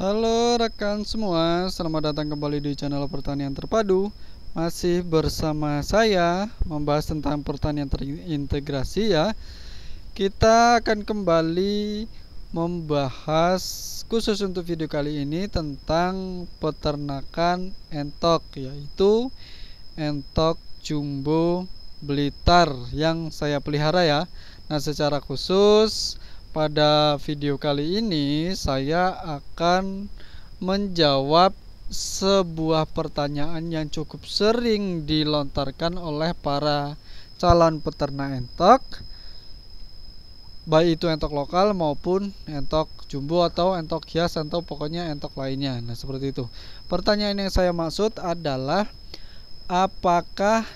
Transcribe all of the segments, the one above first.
Halo rekan semua, selamat datang kembali di channel Pertanian Terpadu. Masih bersama saya membahas tentang pertanian terintegrasi ya. Kita akan kembali membahas khusus untuk video kali ini tentang peternakan entok, yaitu entok jumbo Blitar yang saya pelihara ya. Nah, secara khusus pada video kali ini saya akan menjawab sebuah pertanyaan yang cukup sering dilontarkan oleh para calon peternak entok, baik itu entok lokal maupun entok jumbo atau entok hias atau pokoknya entok lainnya. Nah, seperti itu. Pertanyaan yang saya maksud adalah, apakah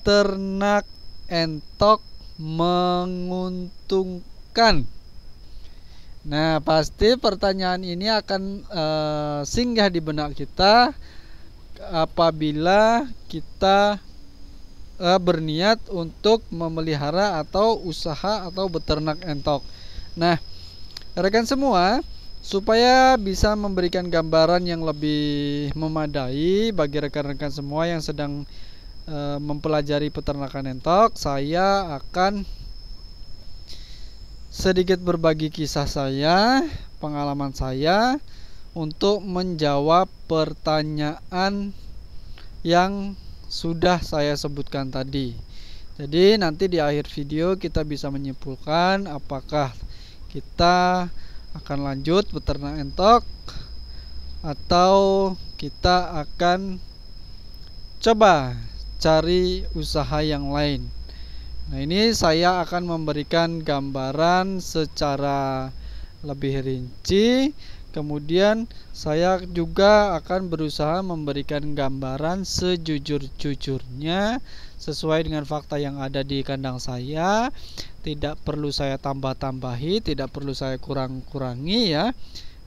ternak entok menguntungkan? Nah, pasti pertanyaan ini akan singgah di benak kita apabila kita berniat untuk memelihara atau usaha atau beternak entok. Nah, rekan semua, supaya bisa memberikan gambaran yang lebih memadai bagi rekan-rekan semua yang sedang mempelajari peternakan entok, saya akan sedikit berbagi kisah saya, pengalaman saya untuk menjawab pertanyaan yang sudah saya sebutkan tadi. Jadi nanti di akhir video kita bisa menyimpulkan apakah kita akan lanjut beternak entok atau kita akan coba cari usaha yang lain. Nah, ini saya akan memberikan gambaran secara lebih rinci. Kemudian saya juga akan berusaha memberikan gambaran sejujur-jujurnya sesuai dengan fakta yang ada di kandang saya. Tidak perlu saya tambah-tambahi, tidak perlu saya kurang-kurangi ya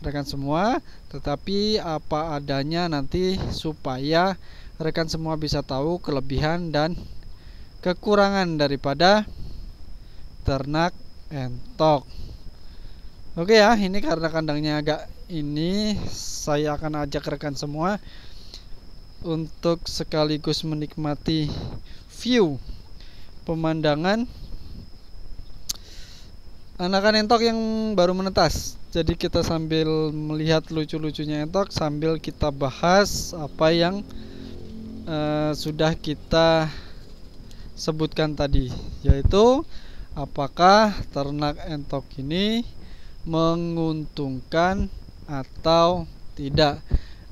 rekan semua, tetapi apa adanya nanti supaya rekan semua bisa tahu kelebihan dan kekurangan daripada ternak entok. Oke ya, ini karena kandangnya agak ini, saya akan ajak rekan semua untuk sekaligus menikmati view pemandangan anakan entok yang baru menetas. Jadi kita sambil melihat lucu-lucunya entok sambil kita bahas apa yang sudah kita sebutkan tadi, yaitu apakah ternak entok ini menguntungkan atau tidak.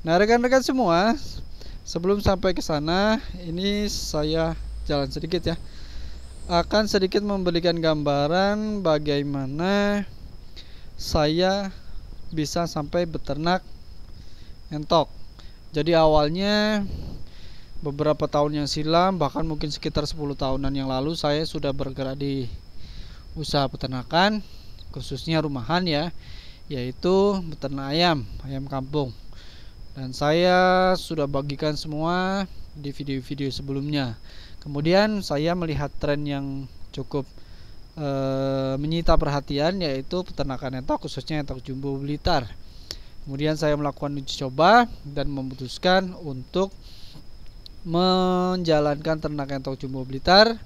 Nah, rekan-rekan semua, sebelum sampai ke sana, ini saya jalan sedikit ya. Akan sedikit memberikan gambaran bagaimana saya bisa sampai beternak entok. Jadi awalnya beberapa tahun yang silam, bahkan mungkin sekitar 10 tahunan yang lalu, saya sudah bergerak di usaha peternakan, khususnya rumahan ya, yaitu beternak ayam kampung. Dan saya sudah bagikan semua di video-video sebelumnya. Kemudian saya melihat tren yang cukup menyita perhatian, yaitu peternakan entok, khususnya entok jumbo Blitar. Kemudian saya melakukan uji coba dan memutuskan untuk menjalankan ternak entok jumbo Blitar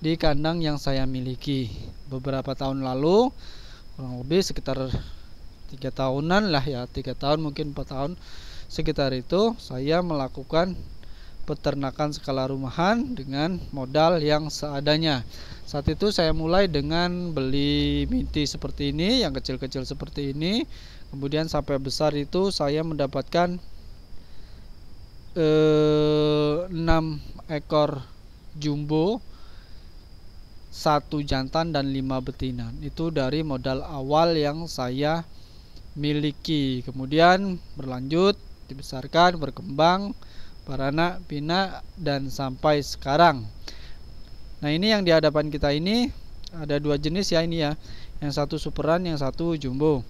di kandang yang saya miliki. Beberapa tahun lalu, kurang lebih sekitar 3 tahunan lah ya, 3 tahun mungkin 4 tahun sekitar itu, saya melakukan peternakan skala rumahan dengan modal yang seadanya. Saat itu saya mulai dengan beli miti seperti ini, yang kecil-kecil seperti ini. Kemudian sampai besar itu saya mendapatkan 6 ekor jumbo, 1 jantan dan 5 betina. Itu dari modal awal yang saya miliki. Kemudian berlanjut, dibesarkan, berkembang, beranak, pinak, dan sampai sekarang. Nah, ini yang di hadapan kita ini ada 2 jenis ya, ini ya. Yang satu superan, yang satu jumbo.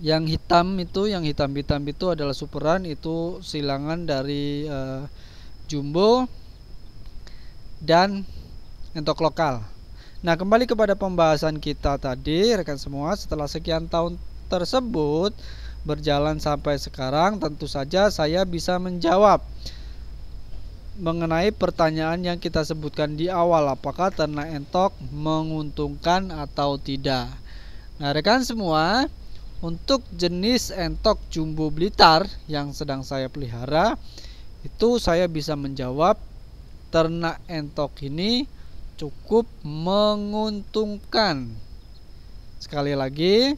Yang hitam itu, yang hitam-hitam itu adalah superan, itu silangan dari jumbo dan entok lokal. Nah, kembali kepada pembahasan kita tadi rekan semua, setelah sekian tahun tersebut berjalan sampai sekarang, tentu saja saya bisa menjawab mengenai pertanyaan yang kita sebutkan di awal, apakah ternak entok menguntungkan atau tidak. Nah, rekan semua, untuk jenis entok jumbo Blitar yang sedang saya pelihara, itu saya bisa menjawab ternak entok ini cukup menguntungkan. Sekali lagi,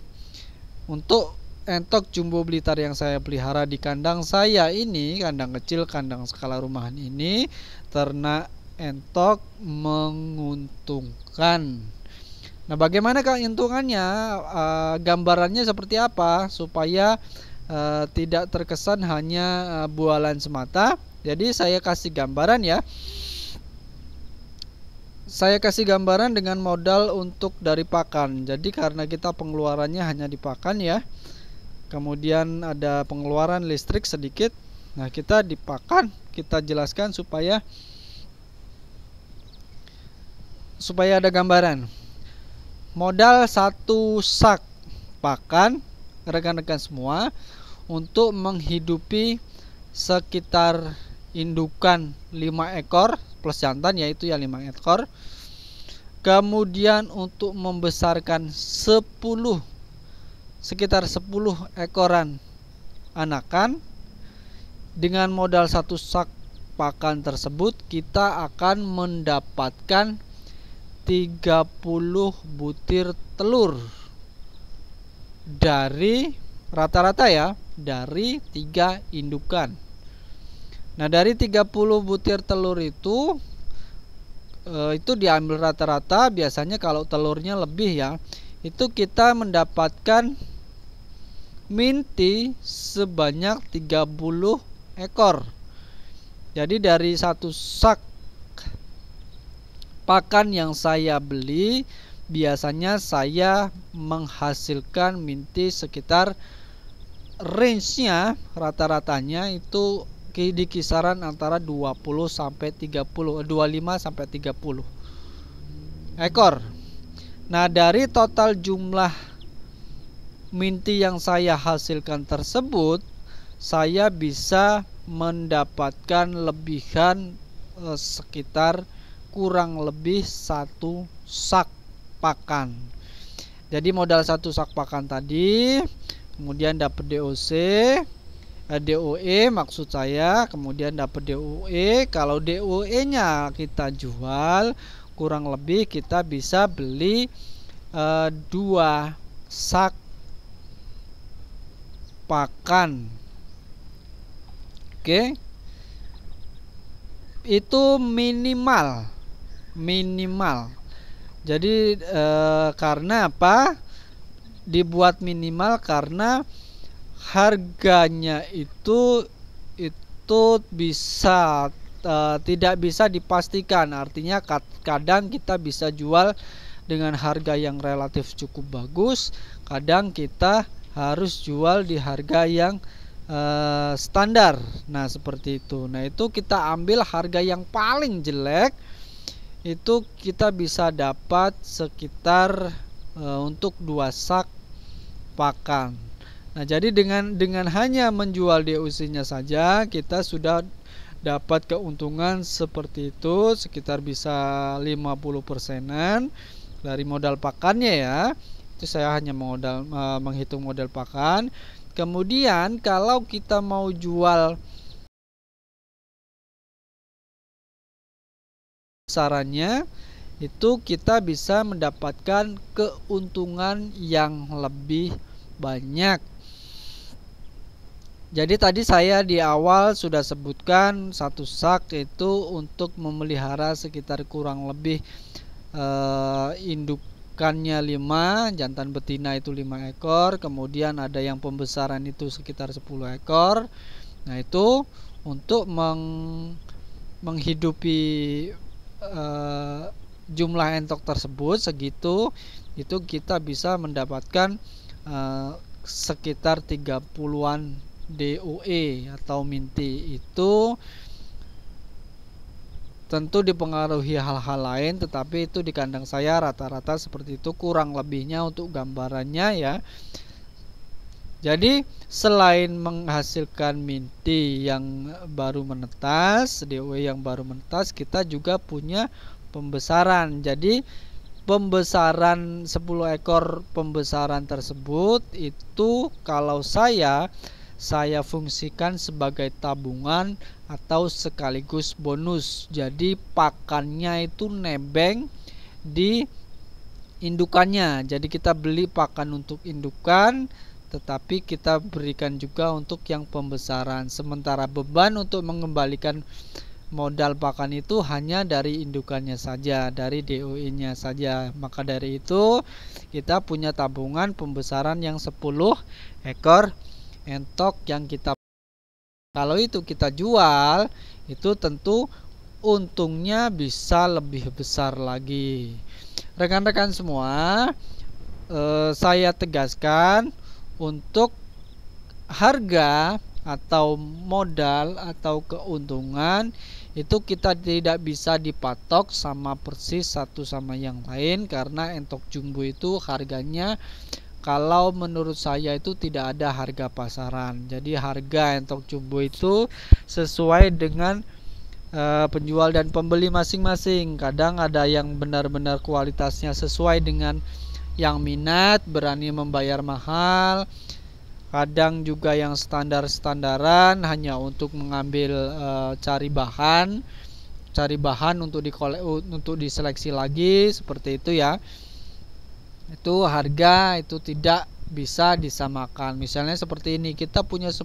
untuk entok jumbo Blitar yang saya pelihara di kandang saya ini, kandang kecil, kandang skala rumahan ini, ternak entok menguntungkan. Nah, bagaimana keuntungannya? Gambarannya seperti apa supaya tidak terkesan hanya bualan semata. Jadi saya kasih gambaran ya. Saya kasih gambaran dengan modal untuk dari pakan. Jadi karena kita pengeluarannya hanya di pakan ya, kemudian ada pengeluaran listrik sedikit. Nah, kita di pakan kita jelaskan supaya ada gambaran. Modal satu sak pakan rekan-rekan semua untuk menghidupi sekitar indukan 5 ekor plus jantan, yaitu ya 5 ekor. Kemudian untuk membesarkan sekitar 10 ekoran anakan, dengan modal satu sak pakan tersebut kita akan mendapatkan 30 butir telur dari rata-rata ya, dari 3 indukan. Nah, dari 30 butir telur itu diambil rata-rata. Biasanya kalau telurnya lebih ya, itu kita mendapatkan minti sebanyak 30 ekor. Jadi dari satu sak pakan yang saya beli, biasanya saya menghasilkan minti sekitar range-nya, rata-ratanya itu di kisaran antara 20 sampai 30, 25 sampai 30 ekor. Nah, dari total jumlah minti yang saya hasilkan tersebut, saya bisa mendapatkan lebihan sekitar kurang lebih satu sak pakan. Jadi modal satu sak pakan tadi, kemudian dapat DOE maksud saya, kemudian dapat DOE. Kalau DOE nya kita jual, kurang lebih kita bisa beli 2 sak pakan. Oke, itu minimal. Jadi karena apa dibuat minimal? Karena harganya itu bisa tidak bisa dipastikan. Artinya kadang kita bisa jual dengan harga yang relatif cukup bagus, kadang kita harus jual di harga yang standar. Nah, seperti itu. Nah, itu kita ambil harga yang paling jelek, itu kita bisa dapat sekitar untuk 2 sak pakan. Nah, jadi dengan hanya menjual DOC-nya saja kita sudah dapat keuntungan seperti itu, sekitar bisa 50%-an dari modal pakannya ya. Itu saya hanya menghitung modal pakan. Kemudian kalau kita mau jual besarannya, itu kita bisa mendapatkan keuntungan yang lebih banyak. Jadi tadi saya di awal sudah sebutkan satu sak itu untuk memelihara sekitar kurang lebih indukannya 5, jantan betina itu 5 ekor, kemudian ada yang pembesaran itu sekitar 10 ekor. Nah, itu untuk menghidupi jumlah entok tersebut segitu, itu kita bisa mendapatkan sekitar 30-an DOE atau minti. Itu tentu dipengaruhi hal-hal lain, tetapi itu di kandang saya rata-rata seperti itu, kurang lebihnya untuk gambarannya ya. Jadi selain menghasilkan minti yang baru menetas, DOE yang baru menetas, kita juga punya pembesaran. Jadi pembesaran 10 ekor pembesaran tersebut itu kalau saya fungsikan sebagai tabungan atau sekaligus bonus. Jadi pakannya itu nebeng di indukannya. Jadi kita beli pakan untuk indukan, tetapi kita berikan juga untuk yang pembesaran. Sementara beban untuk mengembalikan modal pakan itu hanya dari indukannya saja, dari DOE-nya saja. Maka dari itu kita punya tabungan pembesaran yang 10 ekor entok yang kita, kalau itu kita jual, itu tentu untungnya bisa lebih besar lagi. Rekan-rekan semua, saya tegaskan untuk harga atau modal atau keuntungan itu kita tidak bisa dipatok sama persis satu sama yang lain, karena entok jumbo itu harganya kalau menurut saya itu tidak ada harga pasaran. Jadi harga entok jumbo itu sesuai dengan penjual dan pembeli masing-masing. Kadang ada yang benar-benar kualitasnya sesuai dengan yang minat, berani membayar mahal. Kadang juga yang standar-standaran hanya untuk mengambil cari bahan untuk diseleksi lagi, seperti itu ya. Itu harga itu tidak bisa disamakan. Misalnya seperti ini, kita punya 10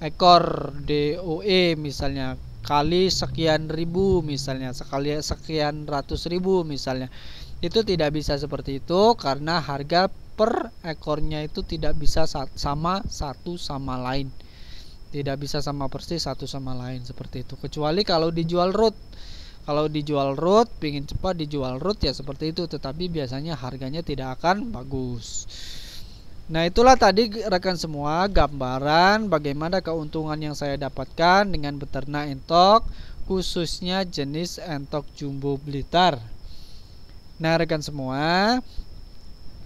ekor DOE misalnya, kali sekian ribu misalnya, sekali sekian ratus ribu misalnya. Itu tidak bisa seperti itu, karena harga per ekornya itu tidak bisa sama satu sama lain, tidak bisa sama persis satu sama lain seperti itu, kecuali kalau dijual root. Kalau dijual root, pingin cepat dijual root ya seperti itu, tetapi biasanya harganya tidak akan bagus. Nah, itulah tadi rekan semua gambaran bagaimana keuntungan yang saya dapatkan dengan beternak entok, khususnya jenis entok jumbo Blitar. Nah, rekan semua,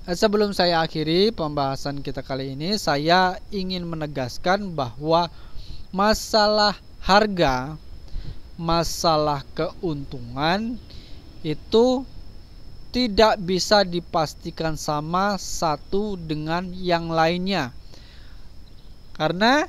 sebelum saya akhiri pembahasan kita kali ini, saya ingin menegaskan bahwa masalah harga, masalah keuntungan itu tidak bisa dipastikan sama satu dengan yang lainnya, karena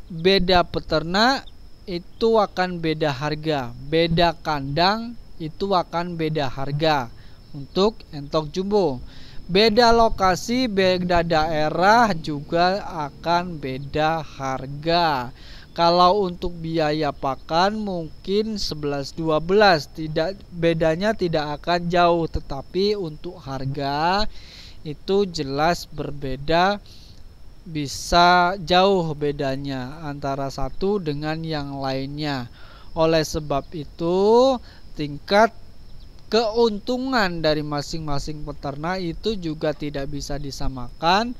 beda peternak itu akan beda harga, beda kandang itu akan beda harga untuk entok jumbo. Beda lokasi, beda daerah juga akan beda harga. Kalau untuk biaya pakan mungkin 11-12, bedanya tidak akan jauh, tetapi untuk harga itu jelas berbeda, bisa jauh bedanya antara satu dengan yang lainnya. Oleh sebab itu, tingkat keuntungan dari masing-masing peternak itu juga tidak bisa disamakan.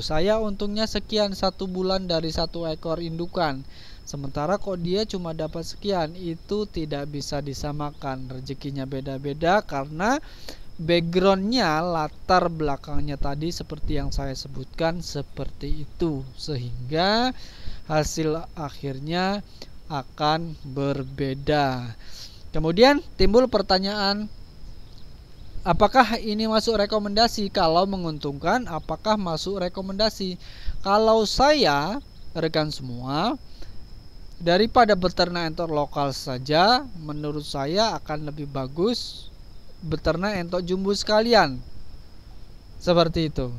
Saya untungnya sekian satu bulan dari satu ekor indukan, sementara kok dia cuma dapat sekian. Itu tidak bisa disamakan, rezekinya beda-beda karena backgroundnya, latar belakangnya tadi seperti yang saya sebutkan seperti itu, sehingga hasil akhirnya akan berbeda. Kemudian timbul pertanyaan, apakah ini masuk rekomendasi? Kalau menguntungkan, apakah masuk rekomendasi? Kalau saya, rekan semua, daripada beternak entok lokal saja, menurut saya akan lebih bagus beternak entok jumbo sekalian. Seperti itu.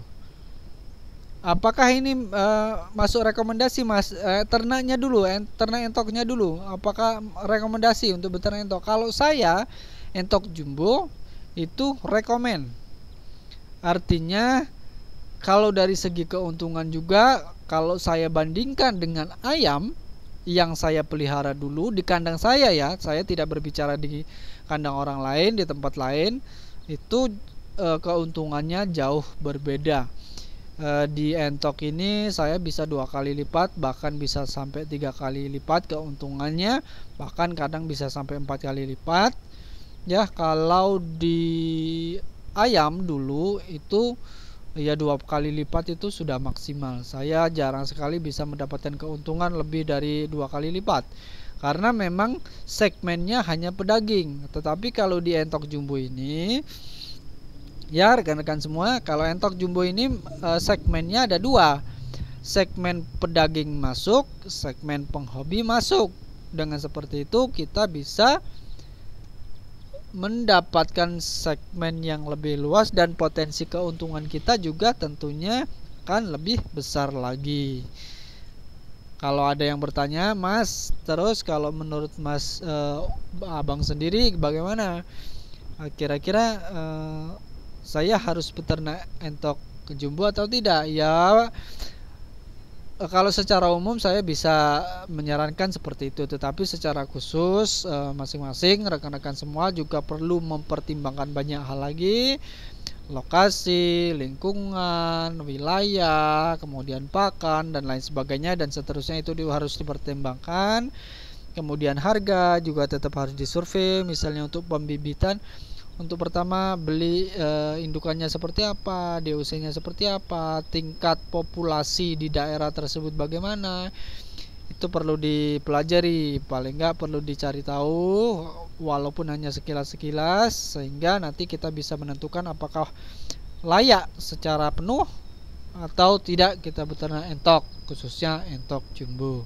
Apakah ini masuk rekomendasi, Mas? Ternaknya dulu, ternak entoknya dulu. Apakah rekomendasi untuk beternak entok? Kalau saya, entok jumbo itu rekomen. Artinya kalau dari segi keuntungan juga, kalau saya bandingkan dengan ayam yang saya pelihara dulu di kandang saya ya, saya tidak berbicara di kandang orang lain, di tempat lain, itu keuntungannya jauh berbeda. Di entok ini saya bisa 2 kali lipat, bahkan bisa sampai 3 kali lipat keuntungannya, bahkan kadang bisa sampai 4 kali lipat. Ya, kalau di ayam dulu itu ya 2 kali lipat itu sudah maksimal. Saya jarang sekali bisa mendapatkan keuntungan lebih dari 2 kali lipat, karena memang segmennya hanya pedaging. Tetapi kalau di entok jumbo ini, ya rekan-rekan semua, kalau entok jumbo ini segmennya ada 2, segmen pedaging masuk, segmen penghobi masuk. Dengan seperti itu kita bisa mendapatkan segmen yang lebih luas, dan potensi keuntungan kita juga tentunya akan lebih besar lagi. Kalau ada yang bertanya, Mas, terus kalau menurut Mas, Abang sendiri bagaimana? Kira-kira saya harus peternak entok jumbo atau tidak? Ya, kalau secara umum saya bisa menyarankan seperti itu, tetapi secara khusus masing-masing rekan-rekan semua juga perlu mempertimbangkan banyak hal lagi: lokasi, lingkungan, wilayah, kemudian pakan dan lain sebagainya, dan seterusnya itu harus dipertimbangkan. Kemudian harga juga tetap harus disurvei, misalnya untuk pembibitan. Untuk pertama beli indukannya seperti apa, DOC-nya seperti apa, tingkat populasi di daerah tersebut bagaimana, itu perlu dipelajari, paling nggak perlu dicari tahu walaupun hanya sekilas-sekilas, sehingga nanti kita bisa menentukan apakah layak secara penuh atau tidak kita beternak entok, khususnya entok jumbo.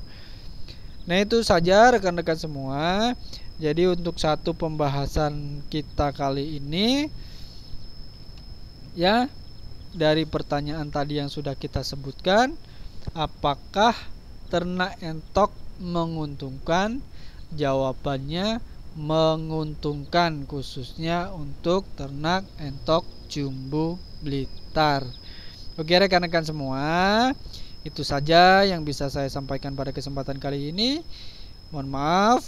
Nah, itu saja rekan-rekan semua. Jadi untuk satu pembahasan kita kali ini, ya, dari pertanyaan tadi yang sudah kita sebutkan, apakah ternak entok menguntungkan? Jawabannya menguntungkan, khususnya untuk ternak entok jumbo Blitar. Oke rekan-rekan semua, itu saja yang bisa saya sampaikan pada kesempatan kali ini. Mohon maaf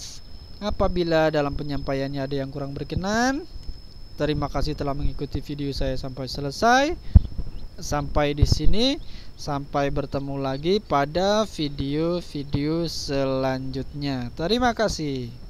apabila dalam penyampaiannya ada yang kurang berkenan. Terima kasih telah mengikuti video saya sampai selesai. Sampai di sini, sampai bertemu lagi pada video-video selanjutnya. Terima kasih.